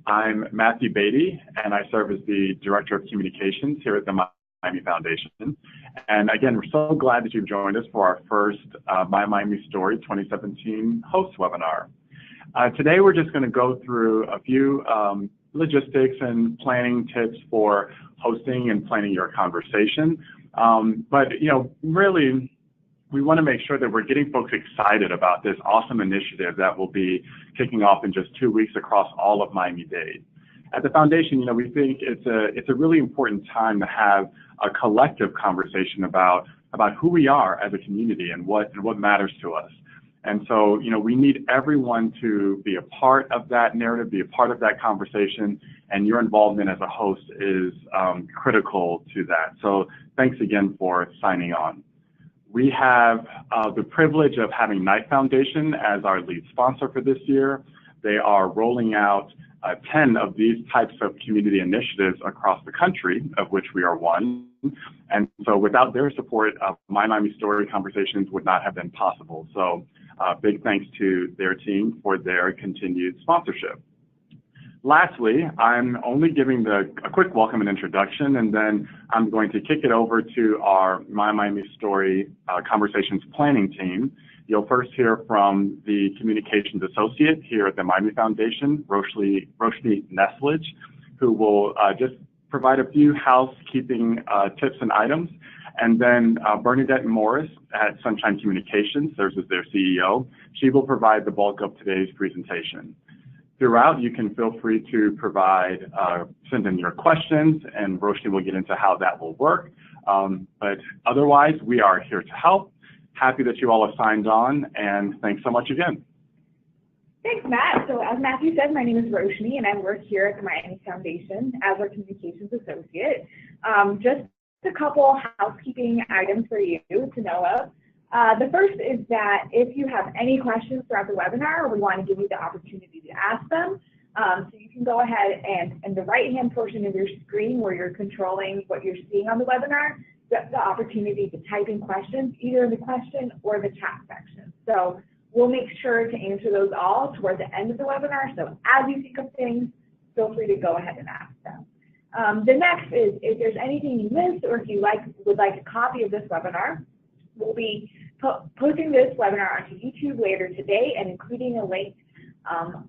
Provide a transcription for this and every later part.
I'm Matthew-Dade, and I serve as the Director of Communications here at the Miami Foundation. And again, we're so glad that you've joined us for our first My Miami Story 2017 host webinar. Today, we're just going to go through a few logistics and planning tips for hosting and planning your conversation. But, really, we want to make sure that we're getting folks excited about this awesome initiative that will be kicking off in just 2 weeks across all of Miami-Dade. At the Foundation, we think it's a really important time to have a collective conversation about who we are as a community and what matters to us. And so, we need everyone to be a part of that narrative, be a part of that conversation, and your involvement as a host is critical to that. So thanks again for signing on. We have the privilege of having Knight Foundation as our lead sponsor for this year. They are rolling out 10 of these types of community initiatives across the country, of which we are one. And so without their support, My Miami Story conversations would not have been possible. So big thanks to their team for their continued sponsorship. Lastly, I'm only giving a quick welcome and introduction, and then I'm going to kick it over to our My Miami Story Conversations Planning team. You'll first hear from the Communications Associate here at the Miami Foundation, Roshni Neslage, who will just provide a few housekeeping tips and items. And then Bernadette Morris at Sunshine Communications serves as their CEO. She will provide the bulk of today's presentation. Throughout, you can feel free to send in your questions, and Roshni will get into how that will work. But otherwise, we are here to help. Happy that you all have signed on, and thanks so much again. Thanks, Matt. So as Matthew said, my name is Roshni, and I work here at the Miami Foundation as our Communications Associate. Just a couple housekeeping items for you to know of. The first is that if you have any questions throughout the webinar, we want to give you the opportunity to ask them. So you can go ahead and in the right-hand portion of your screen where you're controlling what you're seeing on the webinar, you have the opportunity to type in questions, either in the question or the chat section. So we'll make sure to answer those all toward the end of the webinar. So as you think of things, feel free to go ahead and ask them. The next is if there's anything you missed or if you would like a copy of this webinar, we'll be posting this webinar onto YouTube later today and including a link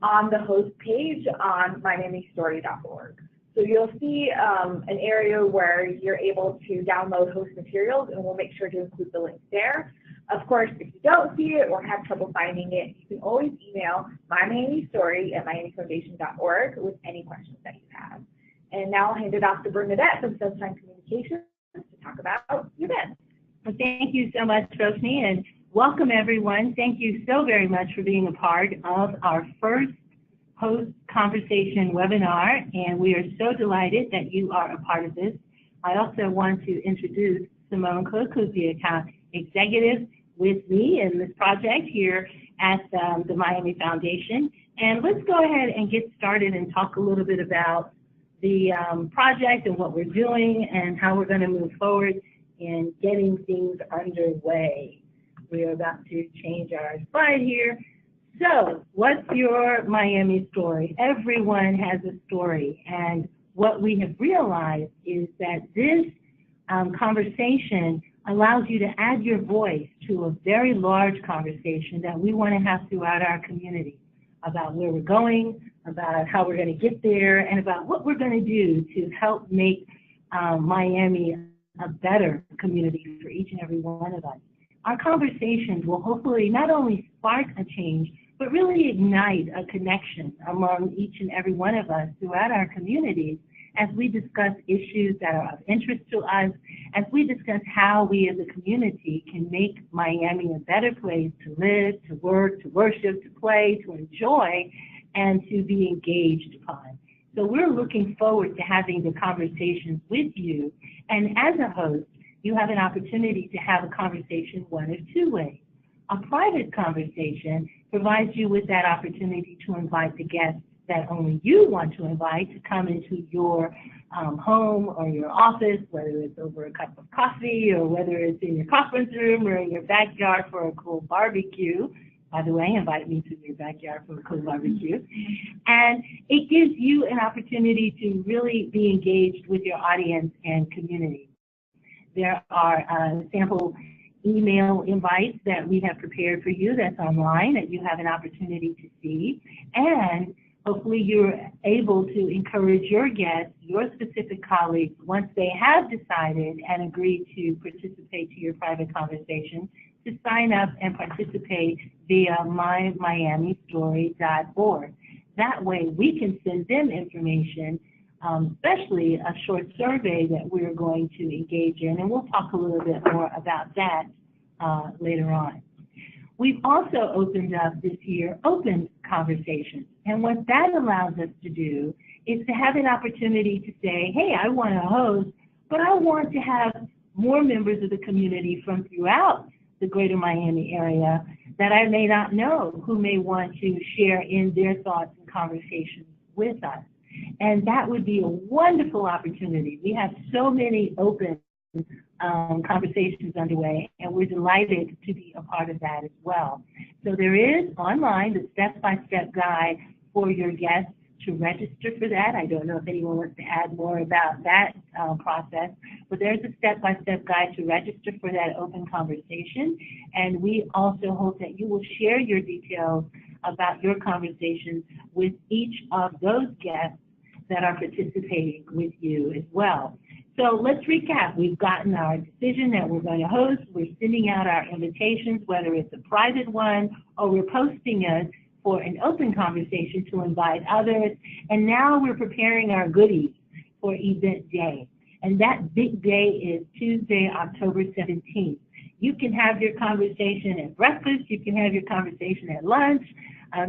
on the host page on miamistory.org. So you'll see an area where you're able to download host materials, and we'll make sure to include the link there. Of course, if you don't see it or have trouble finding it, you can always email mymiamistory@miamifoundation.org with any questions that you have. And now I'll hand it off to Bernadette from Sunshine Communications to talk about the event. Well, thank you so much, Roshni, and welcome everyone. Thank you so very much for being a part of our first host conversation webinar, and we are so delighted that you are a part of this. I also want to introduce Simone Cook, who's the account executive with me in this project here at the Miami Foundation. And let's go ahead and get started and talk a little bit about the project and what we're doing and how we're going to move forward in getting things underway. We are about to change our slide here. So, what's your Miami story? Everyone has a story, and what we have realized is that this conversation allows you to add your voice to a very large conversation that we want to have throughout our community about where we're going, about how we're going to get there, and about what we're going to do to help make Miami a better community for each and every one of us. Our conversations will hopefully not only spark a change, but really ignite a connection among each and every one of us throughout our communities as we discuss issues that are of interest to us, as we discuss how we as a community can make Miami a better place to live, to work, to worship, to play, to enjoy, and to be engaged upon. So we're looking forward to having the conversations with you. And as a host, you have an opportunity to have a conversation one of two ways. A private conversation provides you with that opportunity to invite the guests that only you want to invite to come into your home or your office, whether it's over a cup of coffee or whether it's in your conference room or in your backyard for a cool barbecue by the way, invite me to your backyard for a cool barbecue. And it gives you an opportunity to really be engaged with your audience and community. There are sample email invites that we have prepared for you that's online that you have an opportunity to see. And hopefully you're able to encourage your guests, your specific colleagues, once they have decided and agreed to participate to your private conversation, to sign up and participate via miami-story.org. That way we can send them information, especially a short survey that we're going to engage in, and we'll talk a little bit more about that later on. We've also opened up this year open conversations, and what that allows us to do is to have an opportunity to say, hey, I want to host, but I want to have more members of the community from throughout the greater Miami area that I may not know who may want to share in their thoughts and conversations with us. And that would be a wonderful opportunity. We have so many open conversations underway, and we're delighted to be a part of that as well. So there is online the step-by-step guide for your guests to register for that. I don't know if anyone wants to add more about that process, but there's a step-by-step guide to register for that open conversation. And we also hope that you will share your details about your conversations with each of those guests that are participating with you as well. So let's recap. We've gotten our decision that we're going to host. We're sending out our invitations, whether it's a private one or we're posting it for an open conversation to invite others. And now we're preparing our goodies for event day. And that big day is Tuesday, October 17th. You can have your conversation at breakfast. You can have your conversation at lunch.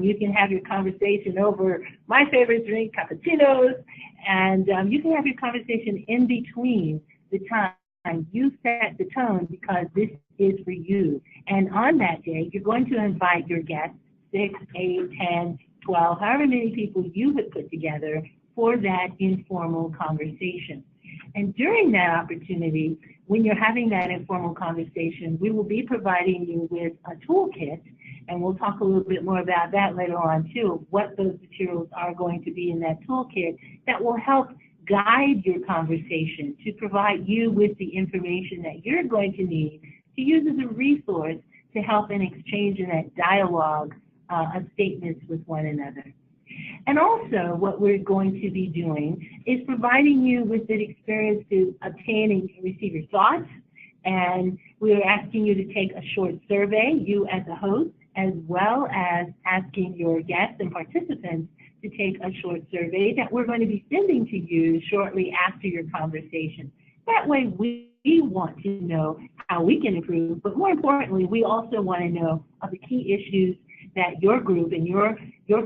You can have your conversation over my favorite drink, cappuccinos. And you can have your conversation in between the time. You set the tone because this is for you. And on that day, you're going to invite your guests, 6, 8, 10, 12, however many people you would put together for that informal conversation. And during that opportunity, when you're having that informal conversation, we will be providing you with a toolkit, and we'll talk a little bit more about that later on too, what those materials are going to be in that toolkit that will help guide your conversation to provide you with the information that you're going to need to use as a resource to help in exchange in that dialogue of statements with one another. And also what we're going to be doing is providing you with an experience to obtain and receive your thoughts. And we're asking you to take a short survey, you as a host, as well as asking your guests and participants to take a short survey that we're going to be sending to you shortly after your conversation. That way we want to know how we can improve, but more importantly, we also want to know of the key issues that your group and your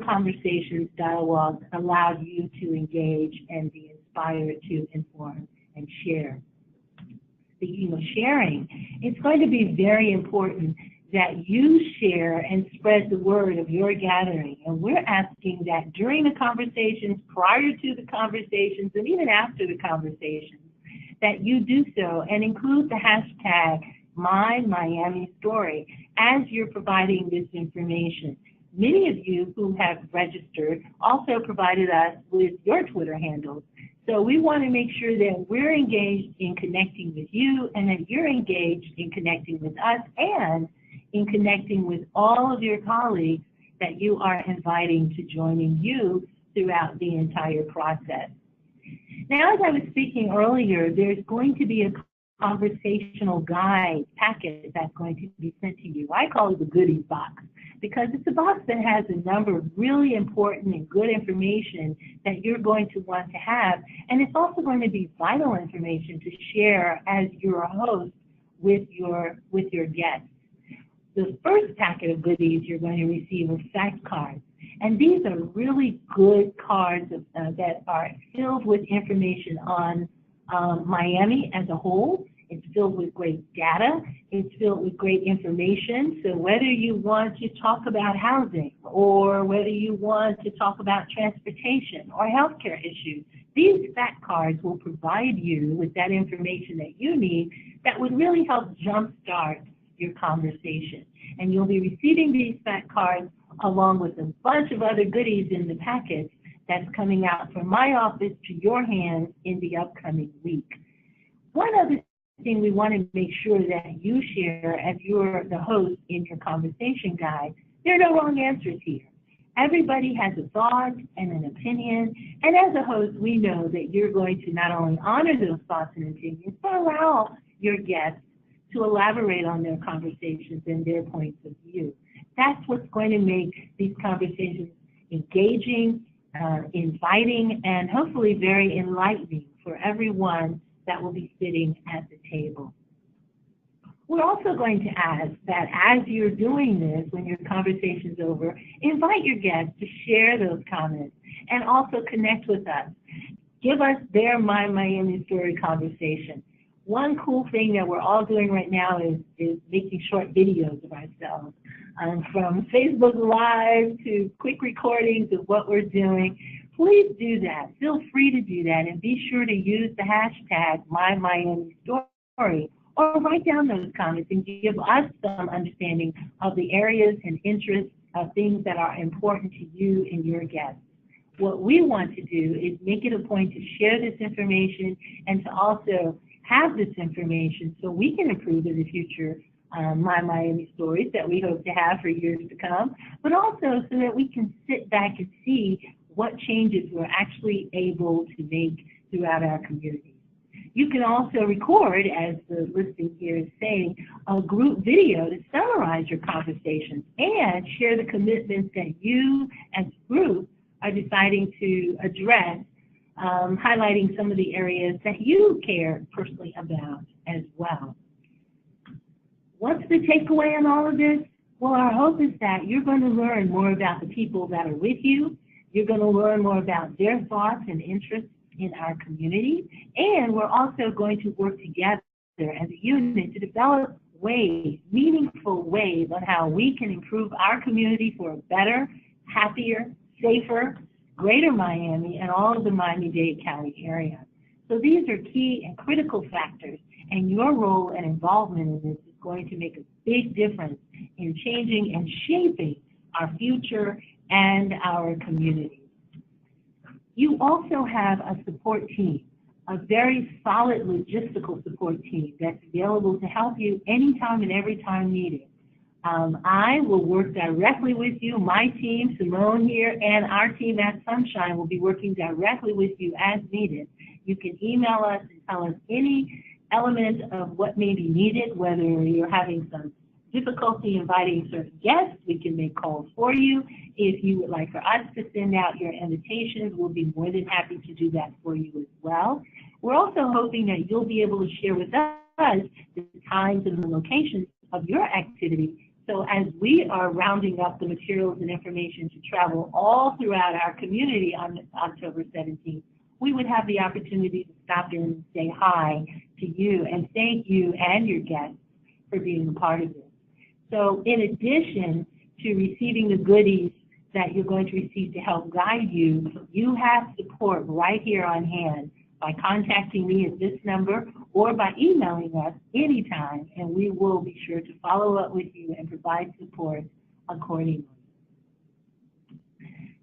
conversations, dialogues allowed you to engage and be inspired to inform and share. Speaking of sharing, it's going to be very important that you share and spread the word of your gathering. And we're asking that during the conversations, prior to the conversations, and even after the conversations, that you do so and include the hashtag #MyMiamiStory as you're providing this information. Many of you who have registered also provided us with your Twitter handles. So we want to make sure that we're engaged in connecting with you and that you're engaged in connecting with us and in connecting with all of your colleagues that you are inviting to joining you throughout the entire process. Now, as I was speaking earlier, there's going to be a conversational guide packet that's going to be sent to you. I call it the goodies box because it's a box that has a number of really important and good information that you're going to want to have, and it's also going to be vital information to share as you're a host with your guests. The first packet of goodies you're going to receive are fact cards, and these are really good cards that are filled with information on Miami as a whole. It's filled with great data. It's filled with great information. So whether you want to talk about housing or whether you want to talk about transportation or healthcare issues, these fact cards will provide you with that information that you need that would really help jumpstart your conversation. And you'll be receiving these fact cards along with a bunch of other goodies in the package that's coming out from my office to your hands in the upcoming week. One other thing we want to make sure that you share as you're the host in your conversation guide, there are no wrong answers here. Everybody has a thought and an opinion, and as a host, we know that you're going to not only honor those thoughts and opinions, but allow your guests to elaborate on their conversations and their points of view. That's what's going to make these conversations engaging, inviting, and hopefully very enlightening for everyone that will be sitting at the table. We're also going to ask that as you're doing this, when your conversation's over, invite your guests to share those comments and also connect with us. Give us their My Miami Story conversation. One cool thing that we're all doing right now is making short videos of ourselves, from Facebook Live to quick recordings of what we're doing. Please do that. Feel free to do that, and be sure to use the hashtag MyMiamiStory, or write down those comments and give us some understanding of the areas and interests of things that are important to you and your guests. What we want to do is make it a point to share this information and to also have this information so we can improve in the future My Miami Stories that we hope to have for years to come, but also so that we can sit back and see what changes we're actually able to make throughout our community. You can also record, as the listing here is saying, a group video to summarize your conversations and share the commitments that you as a group are deciding to address, highlighting some of the areas that you care personally about as well. What's the takeaway in all of this? Well, our hope is that you're going to learn more about the people that are with you. You're going to learn more about their thoughts and interests in our community, and we're also going to work together as a unit to develop ways, meaningful ways on how we can improve our community for a better, happier, safer, greater Miami and all of the Miami-Dade County area. So these are key and critical factors, and your role and involvement in this is going to make a big difference in changing and shaping our future and our community. You also have a support team, a very solid logistical support team that's available to help you anytime and every time needed. I will work directly with you. My team, Simone here, and our team at Sunshine will be working directly with you as needed. You can email us and tell us any element of what may be needed, whether you're having some difficulty inviting certain guests, we can make calls for you. If you would like for us to send out your invitations, we'll be more than happy to do that for you as well. We're also hoping that you'll be able to share with us the times and the locations of your activity. So as we are rounding up the materials and information to travel all throughout our community on October 17th, we would have the opportunity to stop in and say hi to you and thank you and your guests for being a part of this. So in addition to receiving the goodies that you're going to receive to help guide you, you have support right here on hand by contacting me at this number or by emailing us anytime, and we will be sure to follow up with you and provide support accordingly.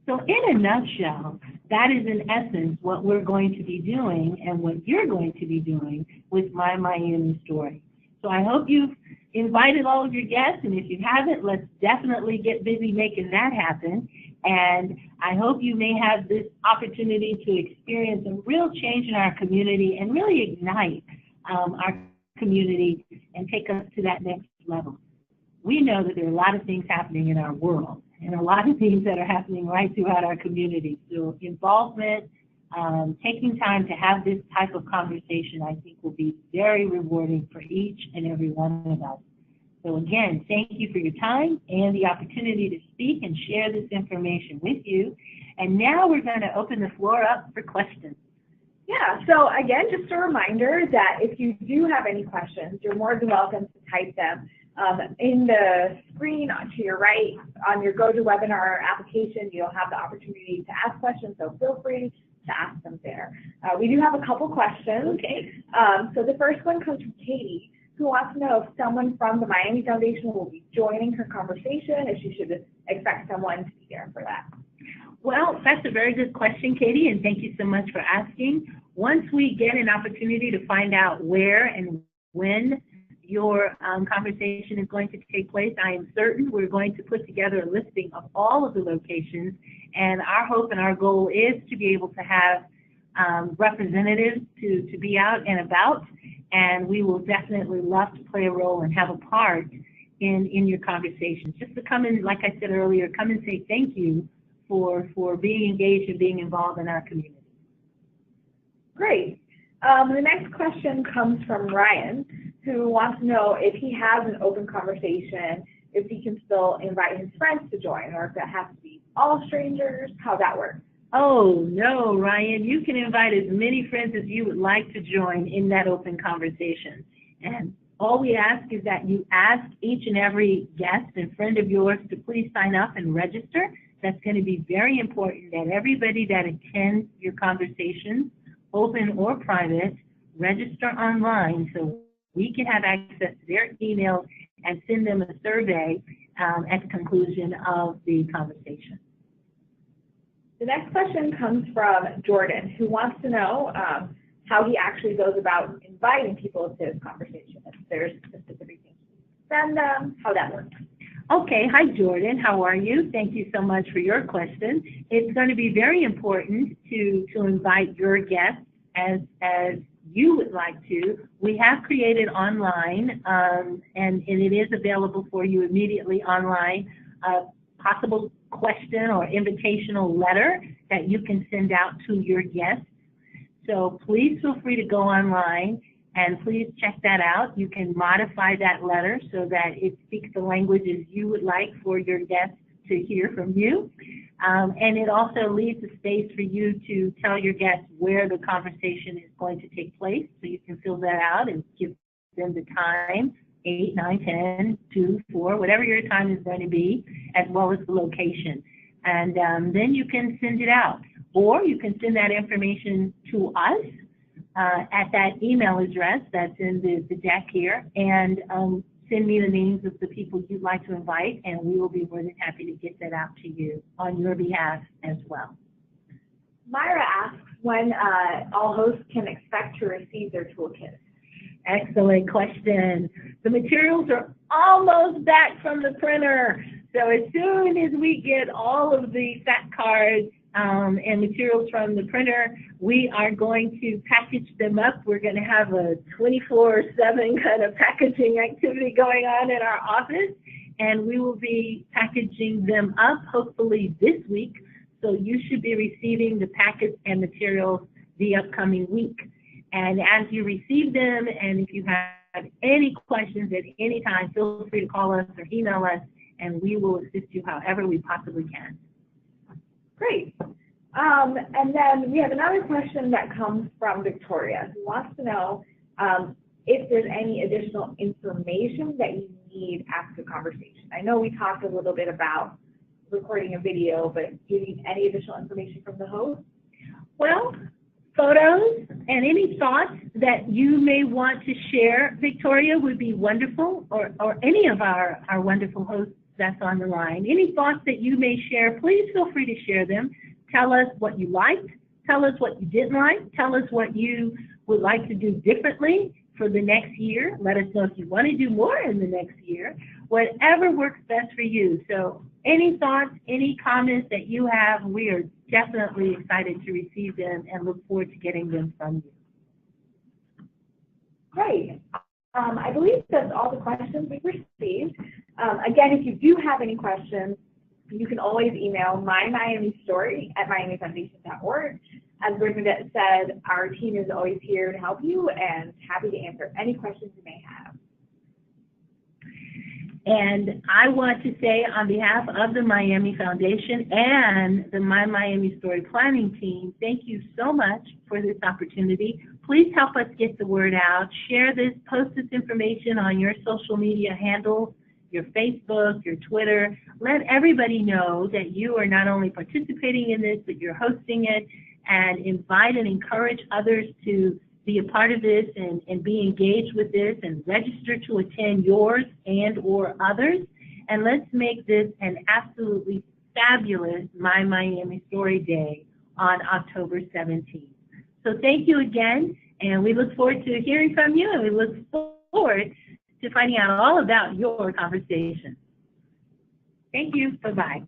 So in a nutshell, that is in essence what we're going to be doing and what you're going to be doing with My Miami Story. So I hope you've invited all of your guests, and if you haven't, let's definitely get busy making that happen. And I hope you may have this opportunity to experience a real change in our community and really ignite our community and take us to that next level. We know that there are a lot of things happening in our world and a lot of things that are happening right throughout our community. So involvement, taking time to have this type of conversation, I think will be very rewarding for each and every one of us. So again, thank you for your time and the opportunity to speak and share this information with you. And now we're going to open the floor up for questions. Yeah, so again, just a reminder that if you do have any questions, you're more than welcome to type them in the screen to your right on your GoToWebinar application. You'll have the opportunity to ask questions, so feel free to ask them there. We do have a couple questions. Okay. So the first one comes from Katie, who wants to know if someone from the Miami Foundation will be joining her conversation, if she should expect someone to be there for that. Well, that's a very good question, Katie, and thank you so much for asking. Once we get an opportunity to find out where and when your conversation is going to take place, I am certain we're going to put together a listing of all of the locations, and our hope and our goal is to be able to have representatives to be out and about, and we will definitely love to play a role and have a part in your conversations. Just to come in, like I said earlier, come and say thank you for being engaged and being involved in our community. Great. The next question comes from Ryan, who wants to know if he has an open conversation, if he can still invite his friends to join, or if it has to be all strangers, how that works. Oh, no, Ryan, you can invite as many friends as you would like to join in that open conversation. And all we ask is that you ask each and every guest and friend of yours to please sign up and register. That's going to be very important that everybody that attends your conversations, open or private, register online so we can have access to their emails and send them a survey at the conclusion of the conversation. The next question comes from Jordan, who wants to know how he actually goes about inviting people to his conversation. If there's a specific thing to send them, how that works. Okay, hi Jordan, how are you? Thank you so much for your question. It's going to be very important to invite your guests as you would like to. We have created online, and it is available for you immediately online, a possible question or invitational letter that you can send out to your guests. So please feel free to go online and please check that out. You can modify that letter so that it speaks the languages you would like for your guests to hear from you. And it also leaves a space for you to tell your guests where the conversation is going to take place. So you can fill that out and give them the time, 8, 9, 10, 2, 4, whatever your time is going to be, as well as the location. And then you can send it out. Or you can send that information to us at that email address that's in the deck here, and send me the names of the people you'd like to invite, and we will be more than happy to get that out to you on your behalf as well. Myra asks when all hosts can expect to receive their toolkits. Excellent question. The materials are almost back from the printer. So as soon as we get all of the fact cards and materials from the printer, we are going to package them up. We're going to have a 24/7 kind of packaging activity going on in our office, and we will be packaging them up hopefully this week. So you should be receiving the packets and materials the upcoming week. And as you receive them, and if you have any questions at any time, feel free to call us or email us, and we will assist you however we possibly can. Great. And then we have another question that comes from Victoria, who wants to know if there's any additional information that you need after the conversation. I know we talked a little bit about recording a video, but do you need any additional information from the host? Well, photos and any thoughts that you may want to share, Victoria, would be wonderful, or any of our wonderful hosts that's on the line. Any thoughts that you may share, please feel free to share them. Tell us what you liked, tell us what you didn't like, tell us what you would like to do differently for the next year. Let us know if you want to do more in the next year, whatever works best for you. So any thoughts, any comments that you have, we are definitely excited to receive them and look forward to getting them from you. Great. I believe that's all the questions we've received. Again, if you do have any questions, you can always email mymiamistory@miamifoundation.org. As Bernadette said, our team is always here to help you and happy to answer any questions you may have. And I want to say on behalf of the Miami Foundation and the My Miami Story Planning team, thank you so much for this opportunity. Please help us get the word out. Share this, post this information on your social media handles, your Facebook, your Twitter. Let everybody know that you are not only participating in this, but you're hosting it, and invite and encourage others to be a part of this and be engaged with this and register to attend yours and or others. And let's make this an absolutely fabulous My Miami Story Day on October 17th. So thank you again, and we look forward to hearing from you, and we look forward to finding out all about your conversation. Thank you. Bye-bye.